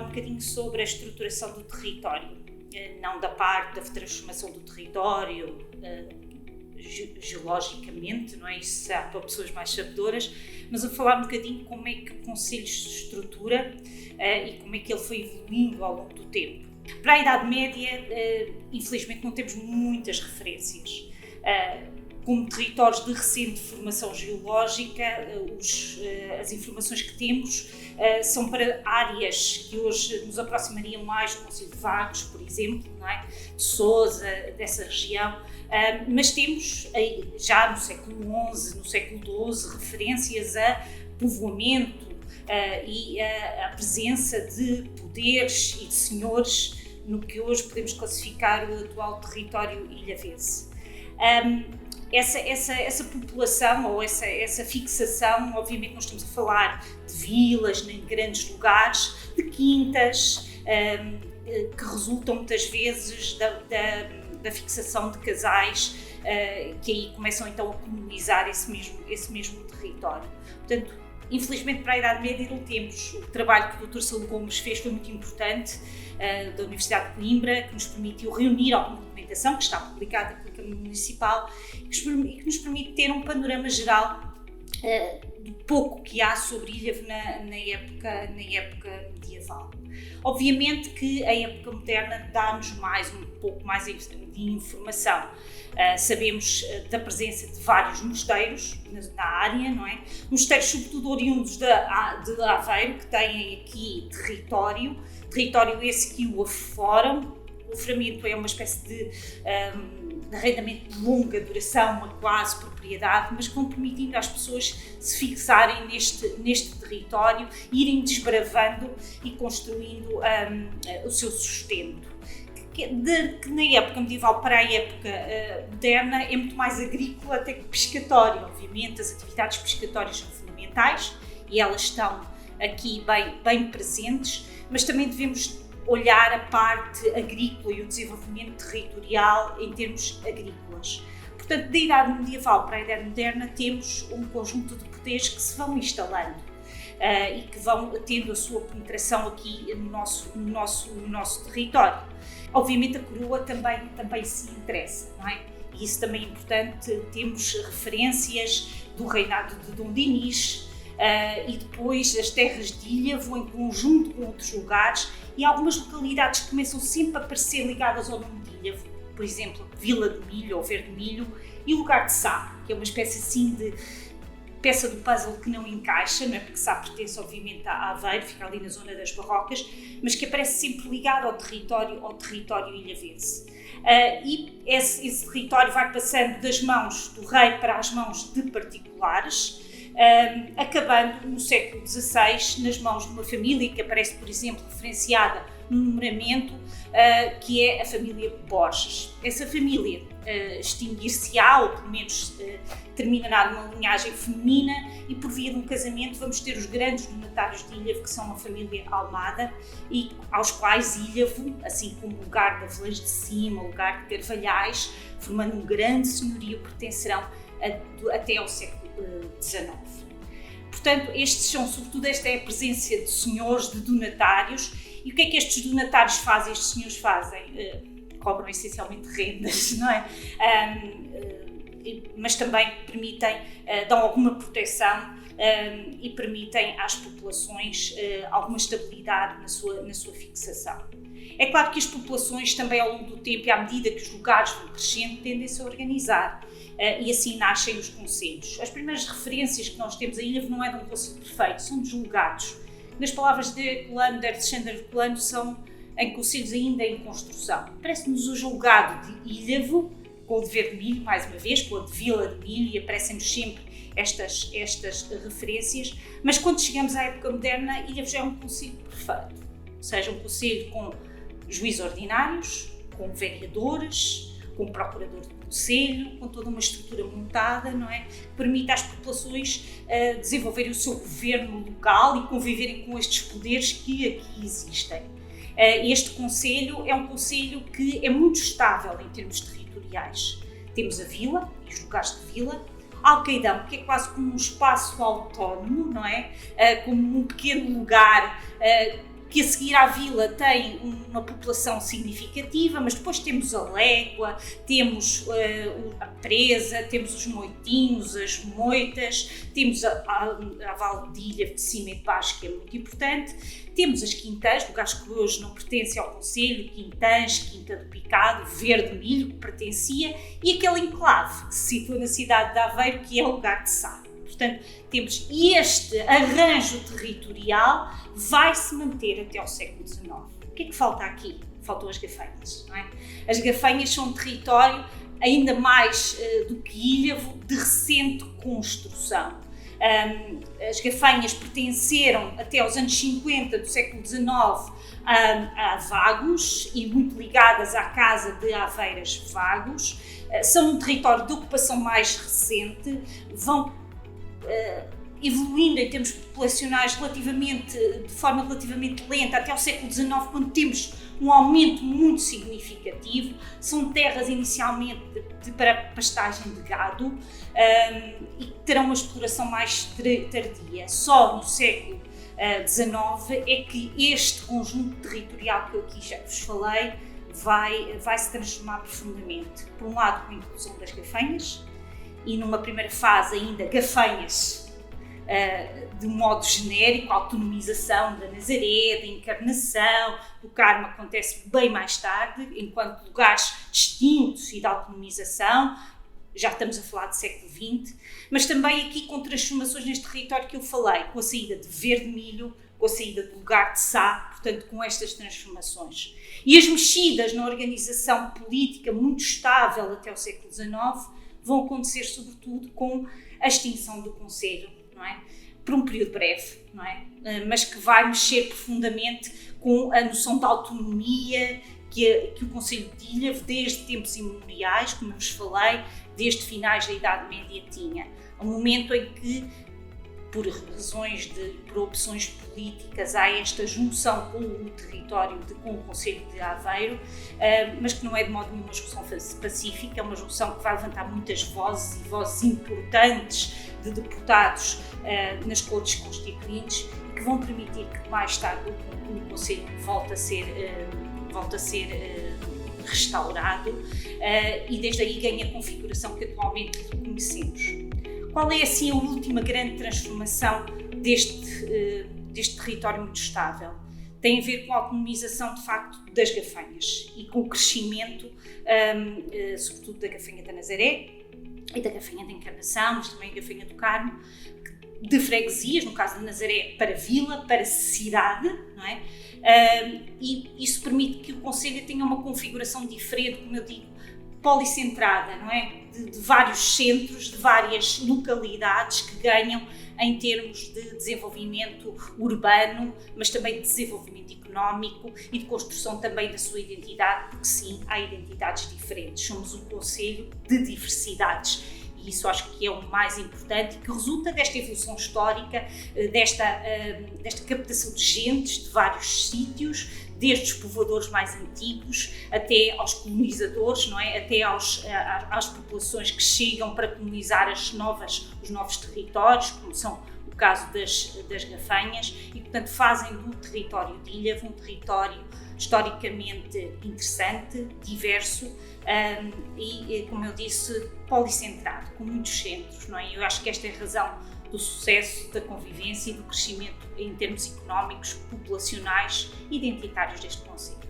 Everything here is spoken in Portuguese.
falar um bocadinho sobre a estruturação do território, não da parte da transformação do território geologicamente, não é? Isso será para pessoas mais sabedoras, mas a falar um bocadinho como é que o concelho se estrutura e como é que ele foi evoluindo ao longo do tempo. Para a Idade Média, infelizmente não temos muitas referências. Como territórios de recente formação geológica, as informações que temos são para áreas que hoje nos aproximariam mais do concelho de Vagos, por exemplo, não é? De Sousa, dessa região, mas temos já no século XI, no século XII, referências a povoamento e a presença de poderes e de senhores no que hoje podemos classificar o atual território ilhavense. Essa população ou essa fixação, obviamente não estamos a falar de vilas, nem de grandes lugares, de quintas, que resultam muitas vezes da fixação de casais, que aí começam então a colonizar esse mesmo território. Portanto, infelizmente para a Idade Média não temos. O trabalho que o Dr. Saúl Gomes fez foi muito importante, da Universidade de Coimbra, que nos permitiu reunir alguma documentação que está publicada pela Câmara Municipal e que nos permite ter um panorama geral do pouco que há sobre Ilhavo na época medieval. Obviamente que a época moderna dá-nos um pouco mais de informação. Sabemos da presença de vários mosteiros na área, não é? Mosteiros sobretudo oriundos de Aveiro, que têm aqui território esse que o aforam. O afloramento é uma espécie de arrendamento de longa duração, uma quase propriedade, mas que vão permitindo às pessoas se fixarem neste território, irem desbravando e construindo o seu sustento. Que na época medieval para a época moderna é muito mais agrícola até que pescatório. Obviamente as atividades pescatórias são fundamentais e elas estão aqui bem presentes, mas também devemos olhar a parte agrícola e o desenvolvimento territorial em termos agrícolas. Portanto, da Idade Medieval para a Idade Moderna temos um conjunto de poderes que se vão instalando e que vão tendo a sua penetração aqui no nosso território. Obviamente a coroa também se interessa, não é? E isso também é importante. Temos referências do reinado de Dom Dinis e depois as terras de Ilhavo em conjunto com outros lugares, e algumas localidades que começam sempre a aparecer ligadas ao nome de Ilhavo, por exemplo, Vila do Milho ou Verde Milho, e o lugar de Sá, que é uma espécie assim de peça do puzzle que não encaixa, não é? Porque Sá pertence obviamente a Aveiro, fica ali na zona das Barrocas, mas que aparece sempre ligado ao território ilhavense. E esse território vai passando das mãos do rei para as mãos de particulares, acabando no século XVI nas mãos de uma família que aparece, por exemplo, referenciada no numeramento, que é a família Borges. Essa família extinguir-se-á, ou pelo menos terminará numa linhagem feminina, e por via de um casamento vamos ter os grandes donatários de Ilhavo, que são a família Almada, e aos quais Ilhavo, assim como o lugar de Avelães de Cima, o lugar de Carvalhais, formando um grande senhorio, pertencerão até ao século XIX. Portanto, esta é a presença de senhores, de donatários. E o que é que estes donatários fazem, estes senhores fazem? Cobram essencialmente rendas, não é? Mas também permitem, dão alguma proteção e permitem às populações alguma estabilidade na sua fixação. É claro que as populações também ao longo do tempo e à medida que os lugares vão crescendo tendem-se a organizar e assim nascem os concelhos. As primeiras referências que nós temos a Ilhavo não é de um concelho perfeito, são dos julgados. Nas palavras de Alexandre Herculano, são em concelhos ainda em construção. Parece-nos o julgado de Ilhavo, com o de Verde Milho, mais uma vez, com a de Vila de Milho, e aparecem-nos sempre estas referências, mas quando chegamos à época moderna, Ilhavo já é um concelho perfeito, ou seja, um concelho com juízes ordinários, com vereadores, com procurador de concelho, com toda uma estrutura montada, não é? Que permite às populações desenvolverem o seu governo local e conviverem com estes poderes que aqui existem. Este concelho é um concelho que é muito estável em termos territoriais. Temos a vila e os lugares de vila, Alcaidão, que é quase como um espaço autónomo, não é? Como um pequeno lugar que a seguir à vila tem uma população significativa, mas depois temos a Légua, temos a Presa, temos os Moitinhos, as Moitas, temos a Valdilha de cima e de baixo, que é muito importante, temos as Quintãs, lugares que hoje não pertencem ao concelho, Quintãs, Quinta do Picado, Verde Milho, que pertencia, e aquele enclave que se situa na cidade de Aveiro, que é o lugar de Sá. Portanto, temos este arranjo territorial, vai se manter até ao século XIX. O que é que falta aqui? Faltam as Gafanhas, não é? As Gafanhas são um território ainda mais do que Ilhavo, de recente construção. As Gafanhas pertenceram até aos anos 50 do século XIX a Vagos e muito ligadas à Casa de Aveiras Vagos. São um território de ocupação mais recente, vão evoluindo em termos populacionais de forma relativamente lenta até ao século XIX, quando temos um aumento muito significativo. São terras inicialmente para pastagem de gado e terão uma exploração mais tardia. Só no século XIX é que este conjunto territorial que eu aqui já vos falei vai se transformar profundamente. Por um lado, com a inclusão das Gafanhas, e numa primeira fase ainda Gafanhas de modo genérico, a autonomização da Nazaré, da Encarnação, do Carmo acontece bem mais tarde, enquanto lugares distintos e de autonomização, já estamos a falar do século XX, mas também aqui com transformações neste território que eu falei, com a saída de Verde Milho, com a saída do lugar de Sá, portanto com estas transformações. E as mexidas na organização política muito estável até o século XIX vão acontecer sobretudo com a extinção do concelho, não é? Por um período breve, não é? Mas que vai mexer profundamente com a noção de autonomia que o concelho de Ilhavo, desde tempos imemoriais, como eu vos falei, desde finais da Idade Média tinha. Um momento em que, por opções políticas, há esta junção com o território, com o concelho de Aveiro, mas que não é de modo nenhum uma junção pacífica, é uma junção que vai levantar muitas vozes e vozes importantes de deputados nas cortes constituintes e que vão permitir que mais tarde o concelho volte a ser restaurado e desde aí ganha a configuração que atualmente conhecemos. Qual é assim a última grande transformação deste território muito estável? Tem a ver com a autonomização de facto das Gafanhas e com o crescimento, sobretudo da Gafanha da Nazaré e da Gafanha da Encarnação, mas também a Gafanha do Carmo, de freguesias, no caso da Nazaré, para vila, para cidade, não é? E isso permite que o concelho tenha uma configuração diferente, como eu digo, policentrada, não é? De vários centros, de várias localidades que ganham em termos de desenvolvimento urbano, mas também de desenvolvimento económico e de construção também da sua identidade, porque sim, há identidades diferentes. Somos um concelho de diversidades. E isso acho que é o mais importante, que resulta desta evolução histórica, desta captação de gentes de vários sítios, desde os povoadores mais antigos até aos colonizadores, não é? Até às populações que chegam para colonizar os novos territórios, como são o caso das Gafanhas, e portanto fazem do território de Ilhavo um território historicamente interessante, diverso e, como eu disse, policentrado, com muitos centros, não é? Eu acho que esta é a razão do sucesso, da convivência e do crescimento em termos económicos, populacionais e identitários deste concelho.